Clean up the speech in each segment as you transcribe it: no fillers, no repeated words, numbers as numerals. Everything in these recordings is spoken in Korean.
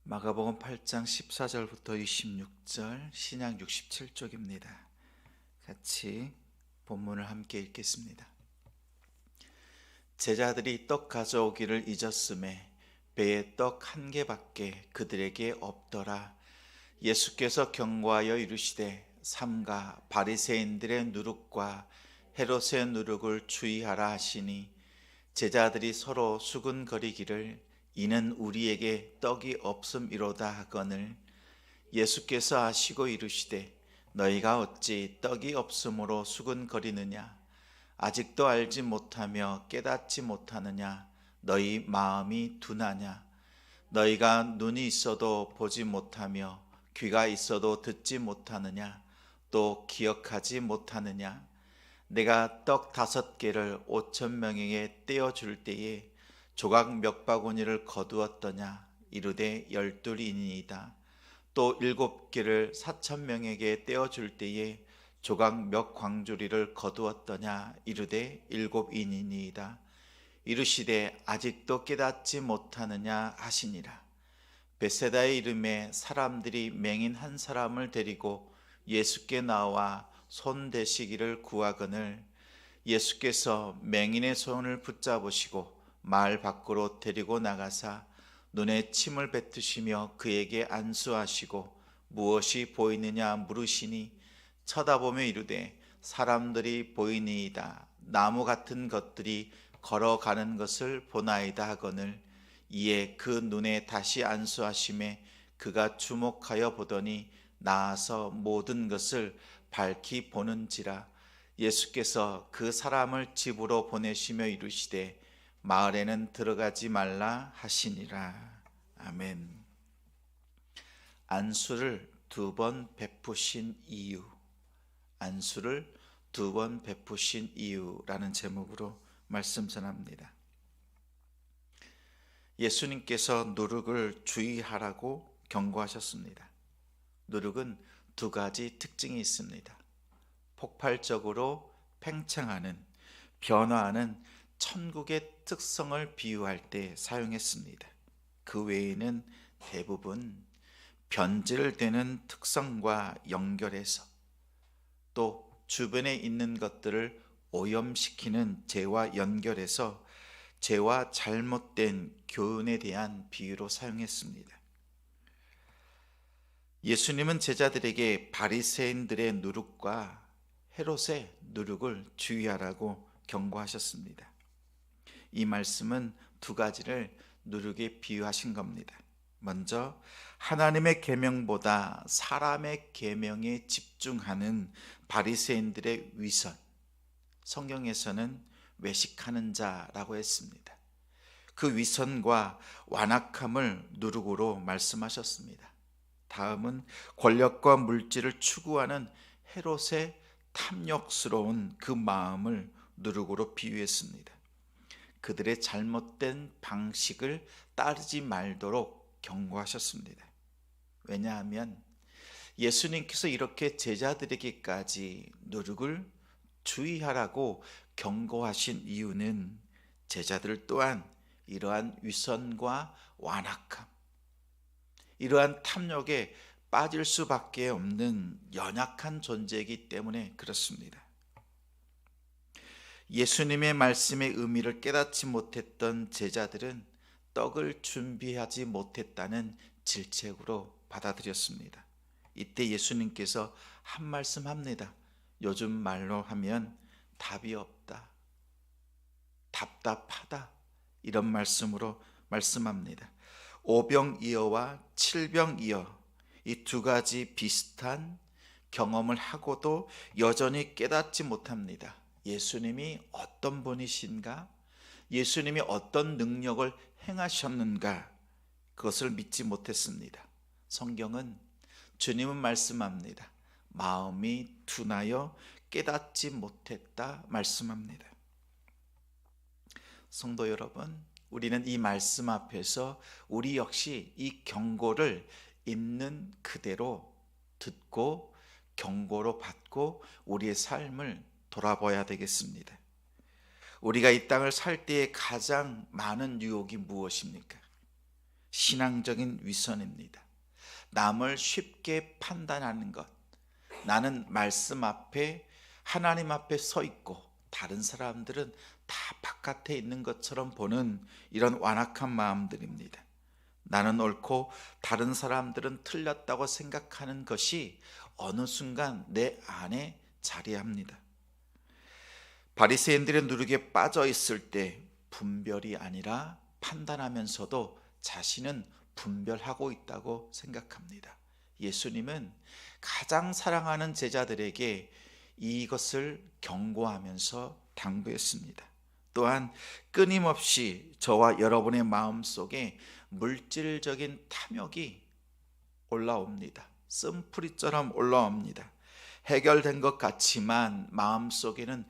마가복음 8장 14절부터 26절, 신약 67쪽입니다. 같이 본문을 함께 읽겠습니다. 제자들이 떡 가져오기를 잊었음에 배에 떡 한 개밖에 그들에게 없더라. 예수께서 경고하여 이르시되 삼가 바리새인들의 누룩과 헤롯의 누룩을 주의하라 하시니, 제자들이 서로 수근거리기를 이는 우리에게 떡이 없음이로다 하거늘, 예수께서 아시고 이르시되 너희가 어찌 떡이 없음으로 수근거리느냐? 아직도 알지 못하며 깨닫지 못하느냐? 너희 마음이 둔하냐? 너희가 눈이 있어도 보지 못하며 귀가 있어도 듣지 못하느냐? 또 기억하지 못하느냐? 내가 떡 5개를 5,000명에게 떼어줄 때에 조각 몇 바구니를 거두었더냐? 이르되 12이니이다. 또 7개를 4,000명에게 떼어줄 때에 조각 몇 광주리를 거두었더냐? 이르되 7이니이다. 이르시되 아직도 깨닫지 못하느냐 하시니라. 벳세다의 이름에 사람들이 맹인 한 사람을 데리고 예수께 나와 손 대시기를 구하거늘, 예수께서 맹인의 손을 붙잡으시고 마을 밖으로 데리고 나가사 눈에 침을 뱉으시며 그에게 안수하시고 무엇이 보이느냐 물으시니, 쳐다보며 이르되 사람들이 보이니이다. 나무 같은 것들이 걸어가는 것을 보나이다 하거늘, 이에 그 눈에 다시 안수하심에 그가 주목하여 보더니 나아서 모든 것을 밝히 보는지라. 예수께서 그 사람을 집으로 보내시며 이르시되 마을에는 들어가지 말라 하시니라. 아멘. 안수를 2번 베푸신 이유, 안수를 2번 베푸신 이유라는 제목으로 말씀 전합니다. 예수님께서 누룩을 주의하라고 경고하셨습니다. 누룩은 2가지 특징이 있습니다. 폭발적으로 팽창하는, 변화하는 천국의 특성을 비유할 때 사용했습니다. 그 외에는 대부분 변질되는 특성과 연결해서, 또 주변에 있는 것들을 오염시키는 죄와 연결해서 죄와 잘못된 교훈에 대한 비유로 사용했습니다. 예수님은 제자들에게 바리새인들의 누룩과 헤롯의 누룩을 주의하라고 경고하셨습니다. 이 말씀은 2가지를 누룩에 비유하신 겁니다. 먼저 하나님의 계명보다 사람의 계명에 집중하는 바리새인들의 위선, 성경에서는 외식하는 자라고 했습니다. 그 위선과 완악함을 누룩으로 말씀하셨습니다. 다음은 권력과 물질을 추구하는 헤롯의 탐욕스러운 그 마음을 누룩으로 비유했습니다. 그들의 잘못된 방식을 따르지 말도록 경고하셨습니다. 왜냐하면 예수님께서 이렇게 제자들에게까지 누룩을 주의하라고 경고하신 이유는 제자들 또한 이러한 위선과 완악함, 이러한 탐욕에 빠질 수밖에 없는 연약한 존재이기 때문에 그렇습니다. 예수님의 말씀의 의미를 깨닫지 못했던 제자들은 떡을 준비하지 못했다는 질책으로 받아들였습니다. 이때 예수님께서 한 말씀 합니다. 요즘 말로 하면 답이 없다, 답답하다, 이런 말씀으로 말씀합니다. 오병이어와 칠병이어, 이 2가지 비슷한 경험을 하고도 여전히 깨닫지 못합니다. 예수님이 어떤 분이신가? 예수님이 어떤 능력을 행하셨는가? 그것을 믿지 못했습니다. 성경은, 주님은 말씀합니다. 마음이 둔하여 깨닫지 못했다 말씀합니다. 성도 여러분, 우리는 이 말씀 앞에서 우리 역시 이 경고를 있는 그대로 듣고 경고로 받고 우리의 삶을 돌아봐야 되겠습니다. 우리가 이 땅을 살 때에 가장 많은 유혹이 무엇입니까? 신앙적인 위선입니다. 남을 쉽게 판단하는 것. 나는 말씀 앞에, 하나님 앞에 서 있고 다른 사람들은 다 바깥에 있는 것처럼 보는 이런 완악한 마음들입니다. 나는 옳고 다른 사람들은 틀렸다고 생각하는 것이 어느 순간 내 안에 자리합니다. 바리새인들의 누룩에 빠져 있을 때 분별이 아니라 판단하면서도 자신은 분별하고 있다고 생각합니다. 예수님은 가장 사랑하는 제자들에게 이것을 경고하면서 당부했습니다. 또한 끊임없이 저와 여러분의 마음속에 물질적인 탐욕이 올라옵니다. 쓴풀이처럼 올라옵니다. 해결된 것 같지만 마음속에는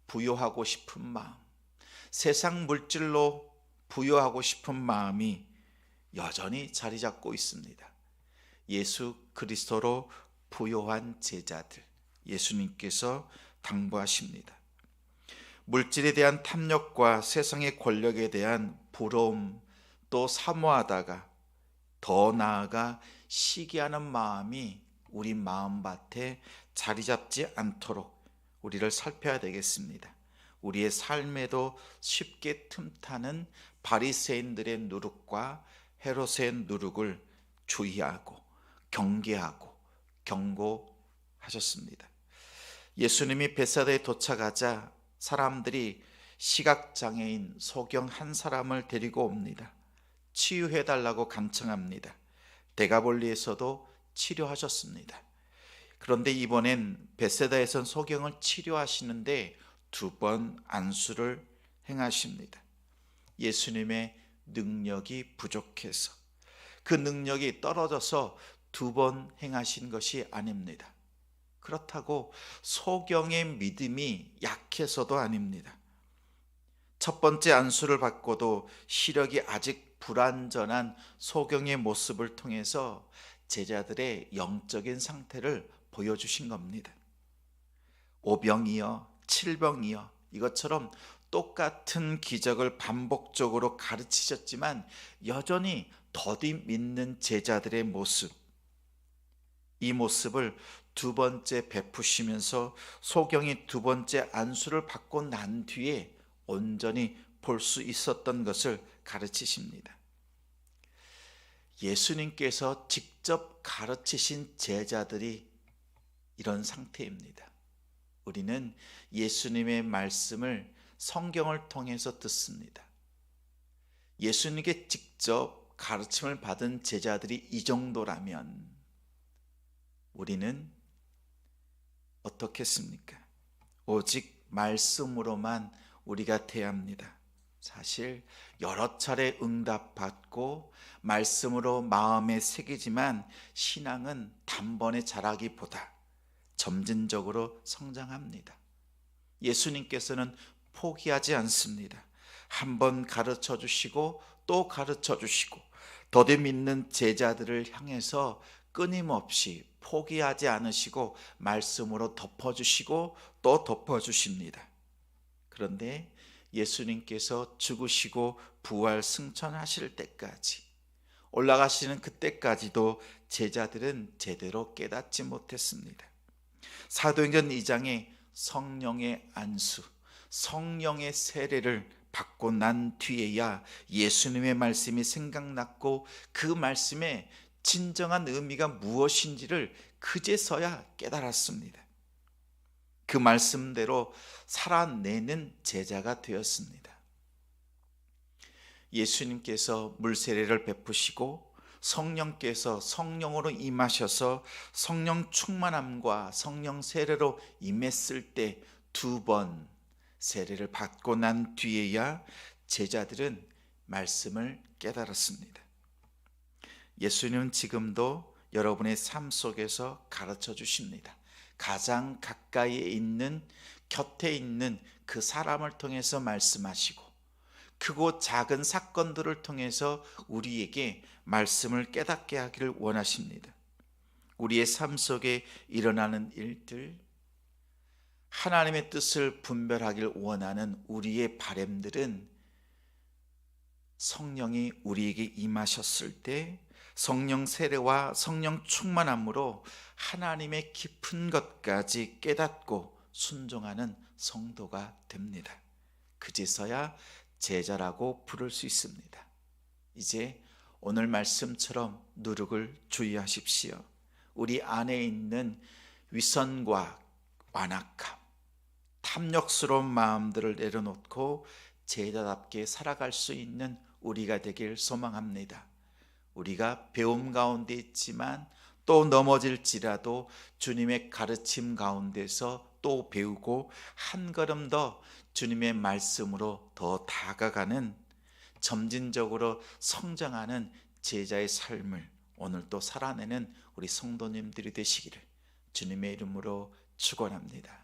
부요하고 싶은 마음, 세상 물질로 부요하고 싶은 마음이 여전히 자리 잡고 있습니다. 예수 그리스도로 부요한 제자들, 예수님께서 당부하십니다. 물질에 대한 탐욕과 세상의 권력에 대한 부러움, 또 사모하다가 더 나아가 시기하는 마음이 우리 마음밭에 자리 잡지 않도록 우리를 살펴야 되겠습니다. 우리의 삶에도 쉽게 틈타는 바리새인들의 누룩과 헤롯의 누룩을 주의하고 경계하고 경고하셨습니다. 예수님이 베사다에 도착하자 사람들이 시각장애인 소경 한 사람을 데리고 옵니다. 치유해달라고 간청합니다. 데가볼리에서도 치료하셨습니다. 그런데 이번엔 베세다에선 소경을 치료하시는데 2번 안수를 행하십니다. 예수님의 능력이 부족해서, 그 능력이 떨어져서 2번 행하신 것이 아닙니다. 그렇다고 소경의 믿음이 약해서도 아닙니다. 첫 번째 안수를 받고도 시력이 아직 불완전한 소경의 모습을 통해서 제자들의 영적인 상태를 보여주신 겁니다. 5병이여 7병이여 이것처럼 똑같은 기적을 반복적으로 가르치셨지만 여전히 더디 믿는 제자들의 모습, 이 모습을 2번째 베푸시면서 소경이 2번째 안수를 받고 난 뒤에 온전히 볼 수 있었던 것을 가르치십니다. 예수님께서 직접 가르치신 제자들이 이런 상태입니다. 우리는 예수님의 말씀을 성경을 통해서 듣습니다. 예수님께 직접 가르침을 받은 제자들이 이 정도라면 우리는 어떻겠습니까? 오직 말씀으로만 우리가 대합니다. 사실 여러 차례 응답받고 말씀으로 마음에 새기지만 신앙은 단번에 자라기보다 점진적으로 성장합니다. 예수님께서는 포기하지 않습니다. 한번 가르쳐 주시고 또 가르쳐 주시고 더디 믿는 제자들을 향해서 끊임없이 포기하지 않으시고 말씀으로 덮어주시고 또 덮어주십니다. 그런데 예수님께서 죽으시고 부활 승천하실 때까지, 올라가시는 그때까지도 제자들은 제대로 깨닫지 못했습니다. 사도행전 2장에 성령의 안수, 성령의 세례를 받고 난 뒤에야 예수님의 말씀이 생각났고 그 말씀의 진정한 의미가 무엇인지를 그제서야 깨달았습니다. 그 말씀대로 살아내는 제자가 되었습니다. 예수님께서 물세례를 베푸시고 성령께서 성령으로 임하셔서 성령 충만함과 성령 세례로 임했을 때 2번 세례를 받고 난 뒤에야 제자들은 말씀을 깨달았습니다. 예수님은 지금도 여러분의 삶 속에서 가르쳐 주십니다. 가장 가까이에 있는, 곁에 있는 그 사람을 통해서 말씀하시고 크고 작은 사건들을 통해서 우리에게 말씀을 깨닫게 하기를 원하십니다. 우리의 삶 속에 일어나는 일들, 하나님의 뜻을 분별하길 원하는 우리의 바램들은 성령이 우리에게 임하셨을 때 성령 세례와 성령 충만함으로 하나님의 깊은 것까지 깨닫고 순종하는 성도가 됩니다. 그제서야 제자라고 부를 수 있습니다. 이제 오늘 말씀처럼 누룩을 주의하십시오. 우리 안에 있는 위선과 완악함, 탐욕스러운 마음들을 내려놓고 제자답게 살아갈 수 있는 우리가 되길 소망합니다. 우리가 배움 가운데 있지만 또 넘어질지라도 주님의 가르침 가운데서 또 배우고 한 걸음 더 주님의 말씀으로 더 다가가는, 점진적으로 성장하는 제자의 삶을 오늘 또 살아내는 우리 성도님들이 되시기를 주님의 이름으로 축원합니다.